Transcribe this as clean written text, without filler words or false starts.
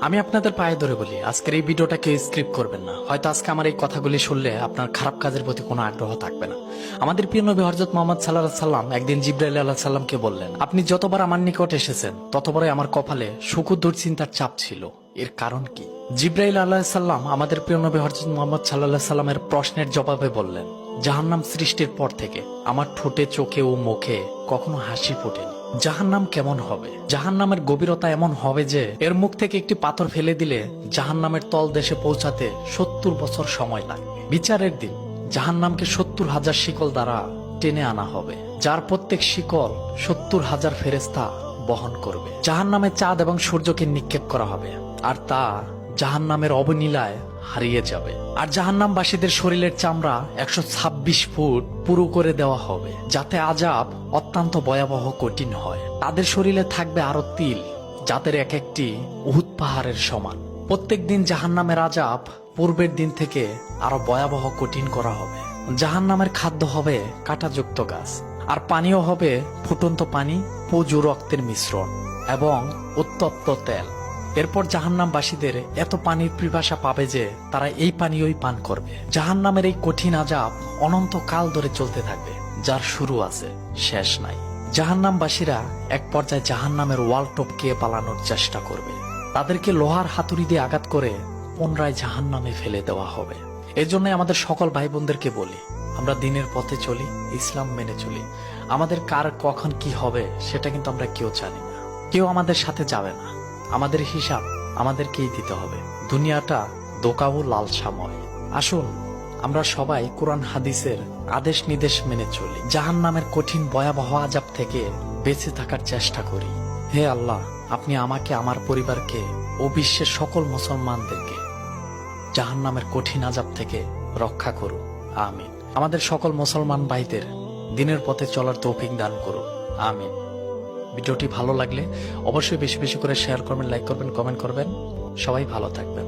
আমি আপনাদের পায়ে ধরে বলি, আজকের এই ভিডিওটাকে স্ক্রিপ্ট করবেন না। হয়তো আজকে আমার এই কথাগুলি শুনলে আপনার খারাপ কাজের প্রতি কোনো আগ্রহ থাকবে না। আমাদের প্রিয় নবী হযরত মুহাম্মদ সাল্লাল্লাহু আলাইহি সাল্লাম একদিন জিবরাইল আলাইহিস সালামকে বললেন, আপনি যতবার আমার নিকট এসেছেন ততবারই আমার কপালে সুখ ও দুশ্চিন্তার চাপ ছিল। এর কারণ কি? জিবরাইল আলাইহিস সালাম আমাদের প্রিয় নবী হযরত মুহাম্মদ সাল্লাল্লাহু আলাইহি সাল্লামের প্রশ্নের জবাবে বললেন, জাহান্নাম সৃষ্টির পর থেকে আমার ঠোঁটে, চোখে ও মুখে কখনো হাসি ফোটেনি। জাহান্নাম কেমন হবে? জাহান্নামের গভীরতা এমন হবে যে এর মুখ থেকে একটি পাথর ফেলে দিলে জাহান্নামের তলদেশে পৌঁছাতে ৭০ বছর সময় লাগবে। বিচারের দিন জাহান্নামকে ৭০,০০০ শিকল দ্বারা টেনে আনা হবে, যার প্রত্যেক শিকল ৭০,০০০ ফেরেশতা বহন করবে। জাহান্নামে চাঁদ এবং সূর্যকে নিক্ষেপ করা হবে, আর তা জাহান্নামের অবনীলায় হারিয়ে যাবে। আর জাহান্নামবাসীদের শরীরের চামড়া ১২৬ ফুট পুরু করে দেওয়া হবে, যাতে আযাব অত্যন্ত ভয়াবহ কঠিন হয়। তাদের শরীরে থাকবে আরো তিল, যাদের এক একটি উহুদ পাহাড়ের সমান। প্রত্যেক দিন জাহান্নামের আযাব পূর্বের দিন থেকে আরো ভয়াবহ কঠিন করা হবে। জাহান্নামের খাদ্য হবে কাঁটাযুক্ত গাছ, আর পানীয় হবে ফুটন্ত পানি, পজু রক্তের মিশ্রণ এবং উত্তপ্ত তেল। এরপর জাহান্নামবাসীদের এত পানির পিপাসা পাবে যে তারা এই পানীয়ই পান করবে। জাহান্নামের এই কঠিন আযাব অনন্তকাল ধরে চলতে থাকবে, যার শুরু আছে, শেষ নাই। জাহান্নামবাসীরা এক পর্যায়ে জাহান্নামের ওয়াল টপকে পালানোর চেষ্টা করবে। তাদেরকে লোহার হাতুড়ি দিয়ে আঘাত করে পুনরায় জাহান্নামে ফেলে দেওয়া হবে। এজন্য আমাদের সকল ভাই বোনদেরকে বলি, আমরা দিনের পথে চলি, ইসলাম মেনে চলি। আমাদের কার কখন কি হবে সেটা কিন্তু আমরা কেউ জানি না, কেউ আমাদের সাথে যাবে না। আমাদের হিসাব আমাদেরকেই দিতে হবে। দুনিয়াটা দোকা ও লালসাময়। আসুন আমরা সবাই কোরআন হাদিসের আদেশ নির্দেশ মেনে চলি, জাহান্নামের কঠিন ভয়াবহ আযাব থেকে বেঁচে থাকার চেষ্টা করি। হে আল্লাহ, আপনি আমাকে, আমার পরিবারকে ও বিশ্বের সকল মুসলমানদেরকে জাহান্নামের কঠিন আযাব থেকে রক্ষা করুন, আমিন। আমাদের সকল মুসলমান ভাইদের দিনের পথে চলার তৌফিক দান করুন, আমিন। ভিডিওটি ভালো লাগলে অবশ্যই বেশি বেশি করে শেয়ার করবেন, লাইক করবেন, কমেন্ট করবেন। সবাই ভালো থাকবেন।